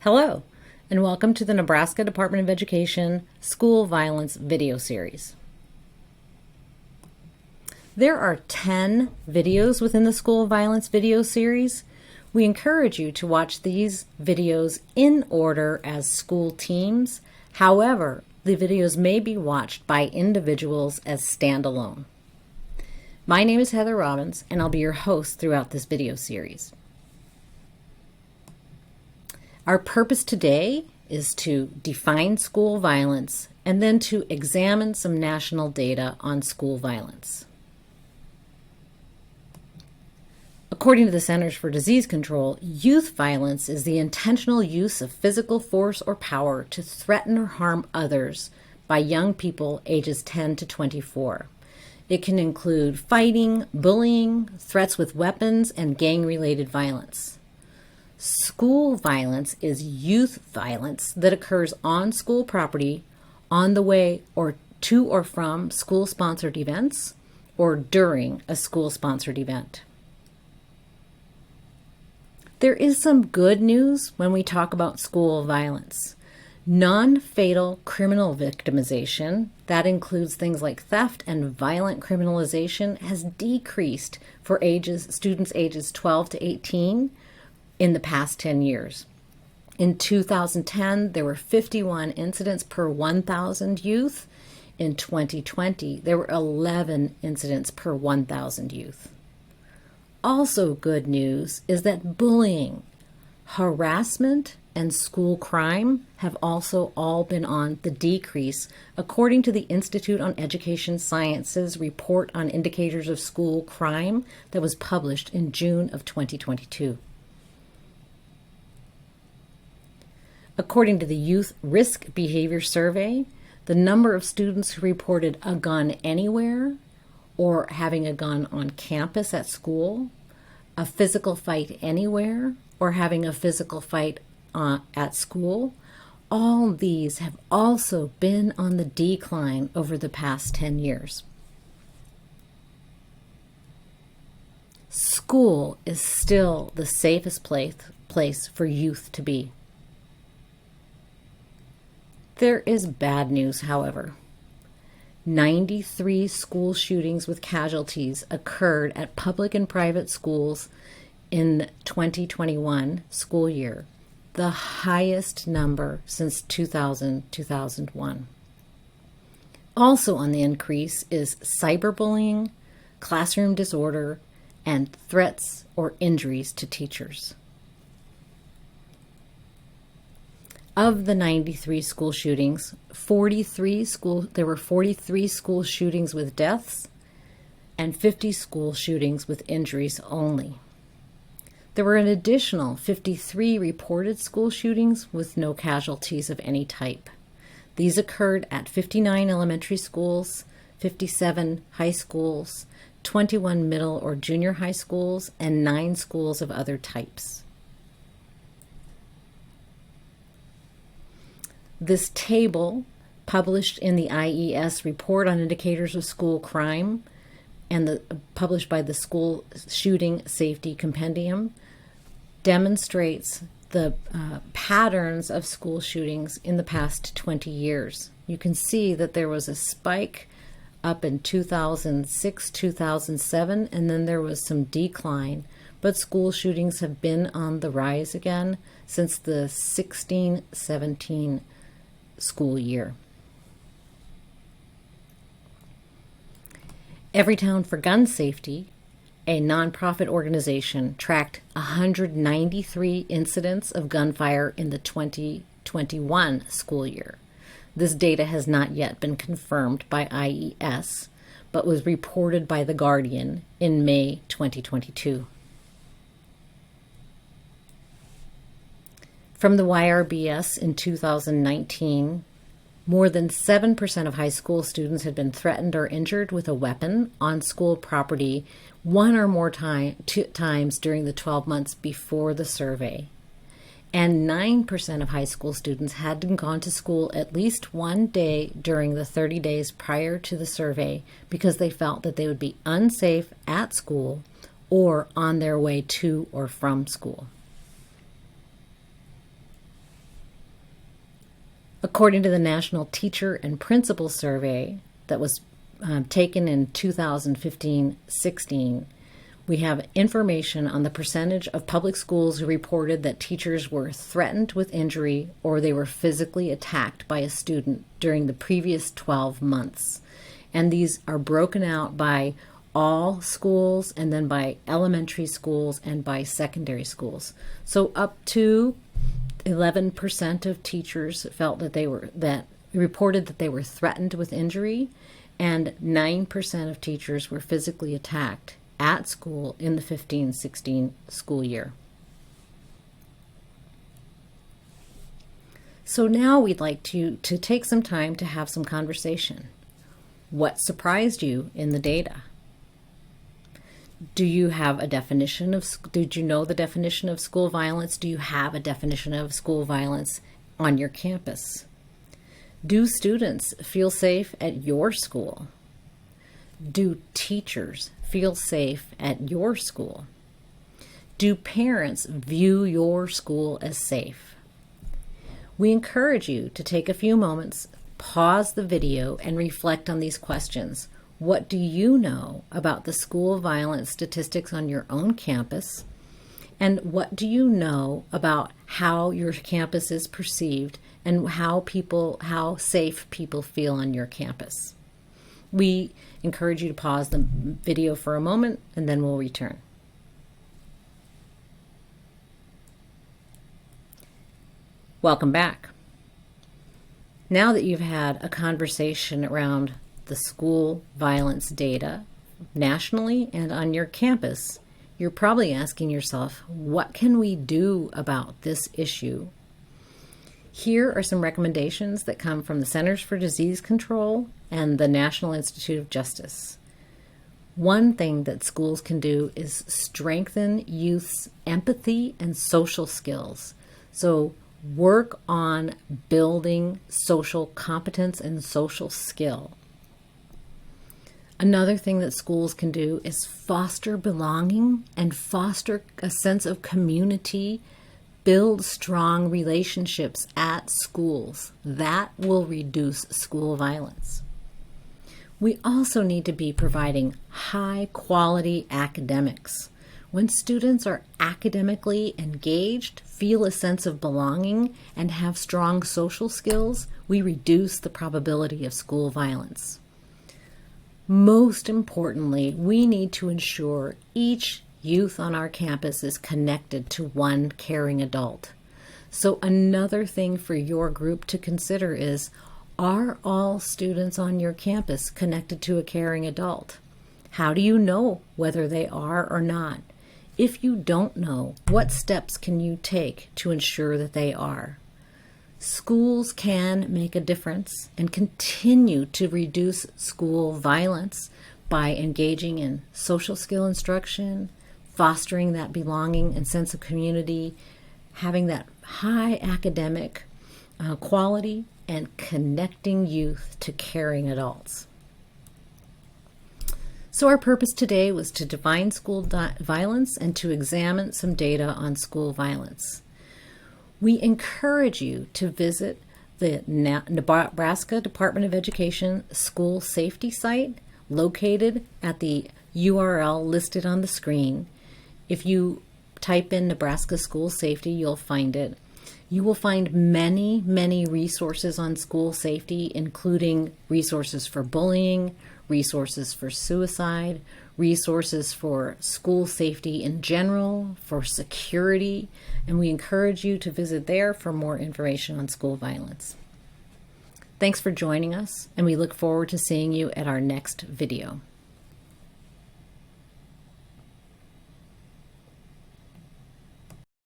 Hello, and welcome to the Nebraska Department of Education School Violence video series. There are 10 videos within the School Violence video series. We encourage you to watch these videos in order as school teams. However, the videos may be watched by individuals as standalone. My name is Heather Robbins, and I'll be your host throughout this video series. Our purpose today is to define school violence and then to examine some national data on school violence. According to the Centers for Disease Control, youth violence is the intentional use of physical force or power to threaten or harm others by young people ages 10 to 24. It can include fighting, bullying, threats with weapons, and gang-related violence. School violence is youth violence that occurs on school property, on the way or to or from school-sponsored events, or during a school-sponsored event. There is some good news when we talk about school violence. Non-fatal criminal victimization, that includes things like theft and violent criminalization, has decreased for students ages 12 to 18 in the past 10 years. In 2010, there were 51 incidents per 1,000 youth. In 2020, there were 11 incidents per 1,000 youth. Also good news is that bullying, harassment, and school crime have also all been on the decrease, according to the Institute on Education Sciences report on indicators of school crime that was published in June of 2022. According to the Youth Risk Behavior Survey, the number of students who reported a gun anywhere or having a gun on campus at school, a physical fight anywhere, or having a physical fight at school, all these have also been on the decline over the past 10 years. School is still the safest place for youth to be. There is bad news, however. 93 school shootings with casualties occurred at public and private schools in 2021 school year, the highest number since 2000-2001. Also on the increase is cyberbullying, classroom disorder, and threats or injuries to teachers. Of the 93 school shootings, there were 43 school shootings with deaths and 50 school shootings with injuries only. There were an additional 53 reported school shootings with no casualties of any type. These occurred at 59 elementary schools, 57 high schools, 21 middle or junior high schools, and 9 schools of other types. This table, published in the IES Report on Indicators of School Crime and published by the School Shooting Safety Compendium, demonstrates the patterns of school shootings in the past 20 years. You can see that there was a spike up in 2006, 2007, and then there was some decline. But school shootings have been on the rise again since the 16-17 school year. Everytown for Gun Safety, a nonprofit organization, tracked 193 incidents of gunfire in the 2021 school year. This data has not yet been confirmed by IES, but was reported by The Guardian in May 2022. From the YRBS in 2019, more than 7% of high school students had been threatened or injured with a weapon on school property one or more times during the 12 months before the survey. And 9% of high school students had gone to school at least one day during the 30 days prior to the survey because they felt that they would be unsafe at school or on their way to or from school. According to the National Teacher and Principal Survey that was taken in 2015-16, we have information on the percentage of public schools who reported that teachers were threatened with injury or they were physically attacked by a student during the previous 12 months. And these are broken out by all schools and then by elementary schools and by secondary schools. So up to 11% of teachers felt that reported that they were threatened with injury, and 9% of teachers were physically attacked at school in the 15-16 school year. So now we'd like to take some time to have some conversation. What surprised you in the data? Do you have a definition of, did you know the definition of school violence? Do you have a definition of school violence on your campus? Do students feel safe at your school? Do teachers feel safe at your school? Do parents view your school as safe? We encourage you to take a few moments, pause the video, and reflect on these questions. What do you know about the school violence statistics on your own campus? And what do you know about how your campus is perceived and how safe people feel on your campus? We encourage you to pause the video for a moment and then we'll return. Welcome back. Now that you've had a conversation around the school violence data nationally and on your campus, you're probably asking yourself, what can we do about this issue? Here are some recommendations that come from the Centers for Disease Control and the National Institute of Justice. One thing that schools can do is strengthen youth's empathy and social skills. So work on building social competence and social skill. Another thing that schools can do is foster belonging and foster a sense of community, build strong relationships at schools. That will reduce school violence. We also need to be providing high quality academics. When students are academically engaged, feel a sense of belonging, and have strong social skills, we reduce the probability of school violence. Most importantly, we need to ensure each youth on our campus is connected to one caring adult. So another thing for your group to consider is, are all students on your campus connected to a caring adult? How do you know whether they are or not? If you don't know, what steps can you take to ensure that they are? Schools can make a difference and continue to reduce school violence by engaging in social skill instruction, fostering that belonging and sense of community, having that high academic quality, and connecting youth to caring adults. So our purpose today was to define school violence and to examine some data on school violence. We encourage you to visit the Nebraska Department of Education school safety site located at the URL listed on the screen. If you type in Nebraska school safety, you'll find it. You will find many, many resources on school safety, including resources for bullying, resources for suicide, resources for school safety in general, for security, and we encourage you to visit there for more information on school violence. Thanks for joining us, and we look forward to seeing you at our next video.